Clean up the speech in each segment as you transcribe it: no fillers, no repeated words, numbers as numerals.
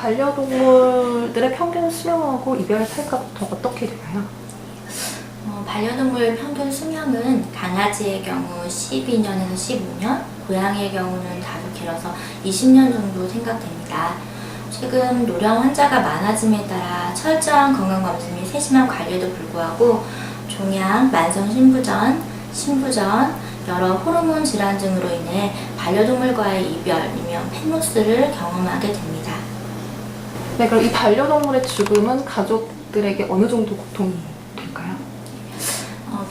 반려동물들의 평균 수명하고 이별 탈까부터 어떻게 되나요? 반려동물 평균 수명은 강아지의 경우 12년에서 15년, 고양이의 경우는 다소 길어서 20년 정도 생각됩니다. 최근 노령 환자가 많아짐에 따라 철저한 건강검진 및 세심한 관리에도 불구하고 종양, 만성신부전, 신부전, 여러 호르몬 질환 등으로 인해 반려동물과의 이별이면 펜로스를 경험하게 됩니다. 네, 그럼 이 반려동물의 죽음은 가족들에게 어느 정도 고통이 될까요?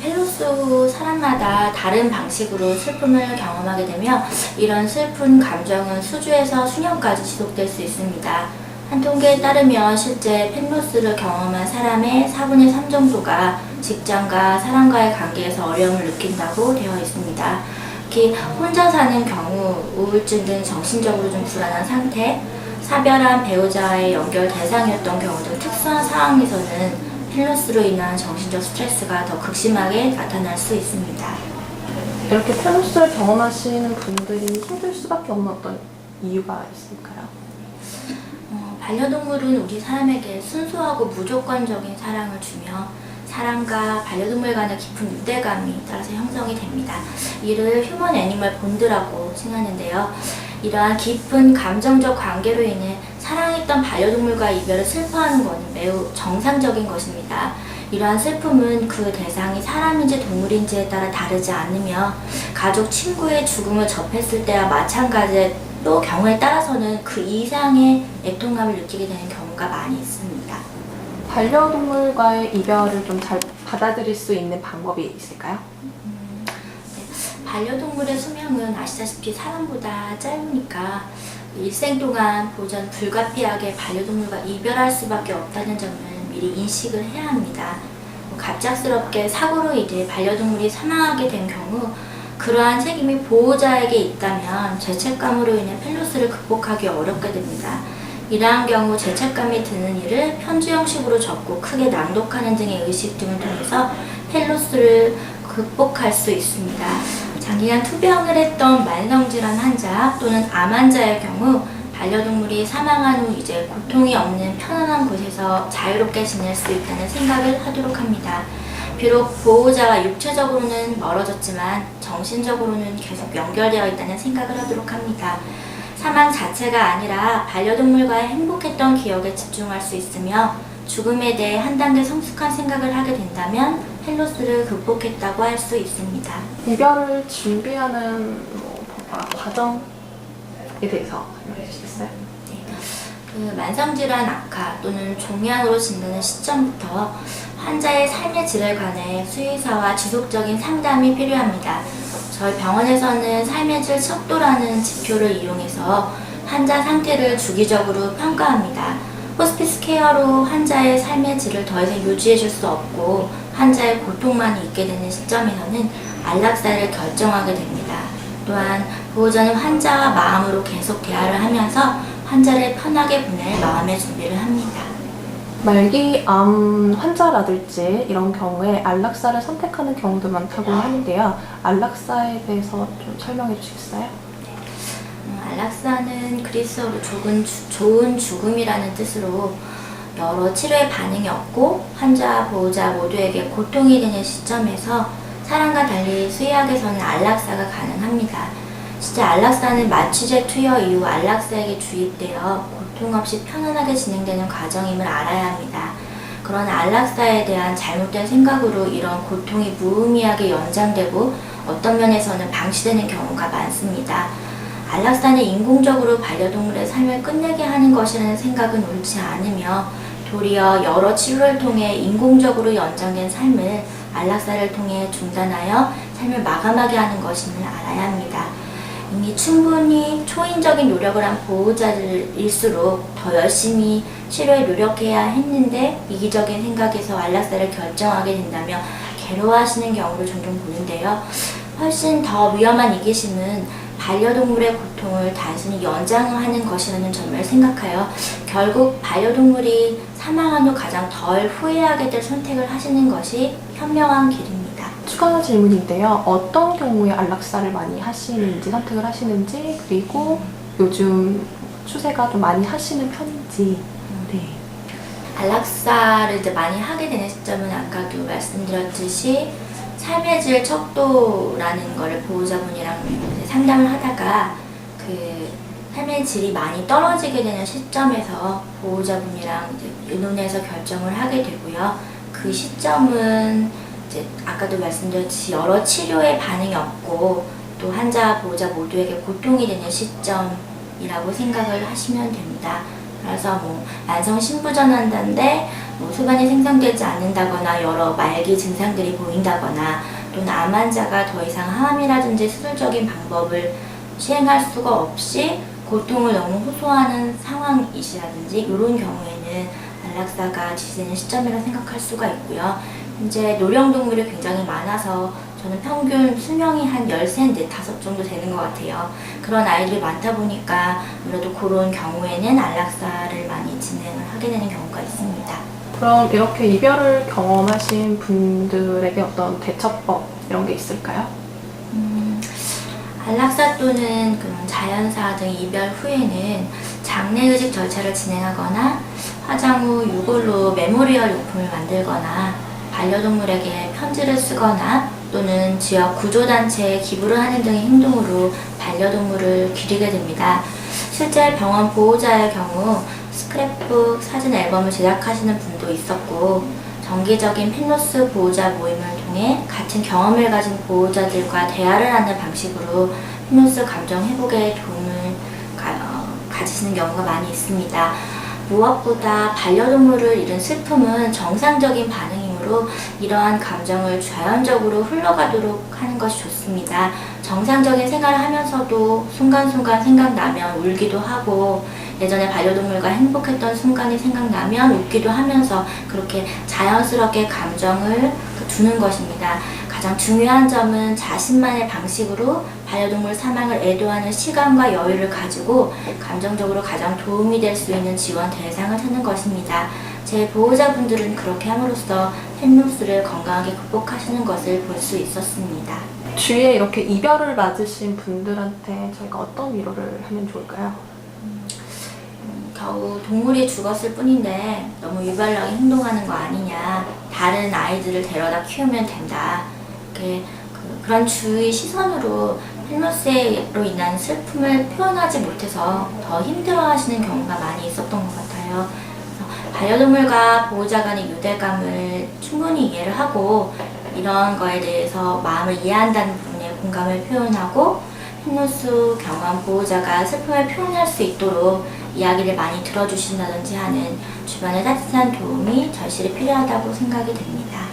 펜로스 후 사람마다 다른 방식으로 슬픔을 경험하게 되며 이런 슬픈 감정은 수주에서 수년까지 지속될 수 있습니다. 한 통계에 따르면 실제 펜로스를 경험한 사람의 4분의 3 정도가 직장과 사람과의 관계에서 어려움을 느낀다고 되어 있습니다. 특히 혼자 사는 경우 우울증 등 정신적으로 좀 불안한 상태, 사별한 배우자와의 연결 대상이었던 경우 등 특수한 상황에서는 펜로스로 인한 정신적 스트레스가 더 극심하게 나타날 수 있습니다. 이렇게 펜로스를 경험하시는 분들이 힘들 수밖에 없는 어떤 이유가 있을까요? 반려동물은 우리 사람에게 순수하고 무조건적인 사랑을 주며 사람과 반려동물 간의 깊은 유대감이 따라서 형성이 됩니다. 이를 휴먼 애니멀 본드라고 칭하는데요. 이러한 깊은 감정적 관계로 인해 사랑했던 반려동물과 이별을 슬퍼하는 것은 매우 정상적인 것입니다. 이러한 슬픔은 그 대상이 사람인지 동물인지에 따라 다르지 않으며 가족, 친구의 죽음을 접했을 때와 마찬가지의 또 경우에 따라서는 그 이상의 애통감을 느끼게 되는 경우가 많이 있습니다. 반려동물과의 이별을 좀 잘 받아들일 수 있는 방법이 있을까요? 반려동물의 수명은 아시다시피 사람보다 짧으니까 일생 동안 보전 불가피하게 반려동물과 이별할 수밖에 없다는 점을 미리 인식을 해야 합니다. 갑작스럽게 사고로 인해 반려동물이 사망하게 된 경우 그러한 책임이 보호자에게 있다면 죄책감으로 인해 펜로스를 극복하기 어렵게 됩니다. 이러한 경우 죄책감이 드는 일을 편지 형식으로 적고 크게 낭독하는 등의 의식 등을 통해서 펜로스를 극복할 수 있습니다. 장기간 투병을 했던 만성질환 환자 또는 암 환자의 경우 반려동물이 사망한 후 이제 고통이 없는 편안한 곳에서 자유롭게 지낼 수 있다는 생각을 하도록 합니다. 비록 보호자와 육체적으로는 멀어졌지만 정신적으로는 계속 연결되어 있다는 생각을 하도록 합니다. 사망 자체가 아니라 반려동물과의 행복했던 기억에 집중할 수 있으며 죽음에 대해 한 단계 성숙한 생각을 하게 된다면 펜로스를 극복했다고 할 수 있습니다. 이별을 준비하는 과정에 대해서 설명해 주시겠어요? 그 만성질환 악화 또는 종양으로 진단의 시점부터 환자의 삶의 질에 관해 수의사와 지속적인 상담이 필요합니다. 저희 병원에서는 삶의 질 척도라는 지표를 이용해서 환자 상태를 주기적으로 평가합니다. 호스피스 케어로 환자의 삶의 질을 더 이상 유지해 줄 수 없고 환자의 고통만 있게 되는 시점에서는 안락사를 결정하게 됩니다. 또한 보호자는 환자와 마음으로 계속 대화를 하면서 환자를 편하게 보낼 마음의 준비를 합니다. 말기 암 환자라든지 이런 경우에 안락사를 선택하는 경우도 많다고 하는데요. 안락사에 대해서 좀 설명해 주시겠어요? 안락사는 그리스어로 좋은 죽음이라는 뜻으로 여러 치료의 반응이 없고 환자와 보호자 모두에게 고통이 되는 시점에서 사람과 달리 수의학에서는 안락사가 가능합니다. 실제 안락사는 마취제 투여 이후 안락사에게 주입되어 고통 없이 편안하게 진행되는 과정임을 알아야 합니다. 그런 안락사에 대한 잘못된 생각으로 이런 고통이 무의미하게 연장되고 어떤 면에서는 방치되는 경우가 많습니다. 안락사는 인공적으로 반려동물의 삶을 끝내게 하는 것이라는 생각은 옳지 않으며 도리어 여러 치료를 통해 인공적으로 연장된 삶을 안락사를 통해 중단하여 삶을 마감하게 하는 것임을 알아야 합니다. 이미 충분히 초인적인 노력을 한 보호자들일수록 더 열심히 치료에 노력해야 했는데 이기적인 생각에서 안락사를 결정하게 된다며 괴로워하시는 경우를 종종 보는데요. 훨씬 더 위험한 이기심은 반려동물의 고통을 단순히 연장하는 것이라는 점을 생각하여 결국 반려동물이 사망한 후 가장 덜 후회하게 될 선택을 하시는 것이 현명한 길입니다. 추가 질문인데요. 어떤 경우에 안락사를 많이 하시는지, 선택을 하시는지, 그리고 요즘 추세가 좀 많이 하시는 편인지 있는지. 네. 안락사를 이제 많이 하게 되는 시점은 아까도 말씀드렸듯이 삶의 질 척도라는 거를 보호자분이랑 이제 상담을 하다가 그 삶의 질이 많이 떨어지게 되는 시점에서 보호자분이랑 이제 의논해서 결정을 하게 되고요. 그 시점은 이제 아까도 말씀드렸듯이 여러 치료에 반응이 없고 또 환자, 보호자 모두에게 고통이 되는 시점이라고 생각을 하시면 됩니다. 그래서 뭐 만성 신부전환자인데 뭐 소변이 생성되지 않는다거나 여러 말기 증상들이 보인다거나 또는 암 환자가 더 이상 항암이라든지 수술적인 방법을 시행할 수가 없이 고통을 너무 호소하는 상황이시라든지 이런 경우에는 안락사가 지지되는 시점이라 생각할 수가 있고요. 이제 노령동물이 굉장히 많아서 저는 평균 수명이 한 13, 15 정도 되는 것 같아요. 그런 아이들이 많다 보니까 아무래도 그런 경우에는 안락사를 많이 진행을 하게 되는 경우가 있습니다. 그럼 이렇게 이별을 경험하신 분들에게 어떤 대처법 이런 게 있을까요? 안락사 또는 그런 자연사 등 이별 후에는 장례의식 절차를 진행하거나 화장 후 유골로 메모리얼 용품을 만들거나 반려동물에게 편지를 쓰거나 또는 지역 구조단체에 기부를 하는 등의 행동으로 반려동물을 기리게 됩니다. 실제 병원 보호자의 경우 스크랩북 사진 앨범을 제작하시는 분도 있었고 정기적인 펜로스 보호자 모임을 통해 같은 경험을 가진 보호자들과 대화를 하는 방식으로 펜로스 감정 회복에 도움을 가지시는 경우가 많이 있습니다. 무엇보다 반려동물을 잃은 슬픔은 정상적인 반응이므로 이러한 감정을 자연적으로 흘러가도록 하는 것이 좋습니다. 정상적인 생활을 하면서도 순간순간 생각나면 울기도 하고 예전에 반려동물과 행복했던 순간이 생각나면 웃기도 하면서 그렇게 자연스럽게 감정을 두는 것입니다. 가장 중요한 점은 자신만의 방식으로 반려동물 사망을 애도하는 시간과 여유를 가지고 감정적으로 가장 도움이 될 수 있는 지원 대상을 찾는 것입니다. 제 보호자분들은 그렇게 함으로써 펜로스를 건강하게 극복하시는 것을 볼 수 있었습니다. 주위에 이렇게 이별을 맞으신 분들한테 저희가 어떤 위로를 하면 좋을까요? 겨우 동물이 죽었을 뿐인데 너무 유별나게 행동하는 거 아니냐, 다른 아이들을 데려다 키우면 된다, 이렇게 그런 주위 시선으로 펜로스로 인한 슬픔을 표현하지 못해서 더 힘들어하시는 경우가 많이 있었던 것 같아요. 그래서 반려동물과 보호자 간의 유대감을 충분히 이해를 하고 이런 거에 대해서 마음을 이해한다는 부분에 공감을 표현하고 펜로스 경험 보호자가 슬픔을 표현할 수 있도록 이야기를 많이 들어주신다든지 하는 주변의 따뜻한 도움이 절실히 필요하다고 생각이 됩니다.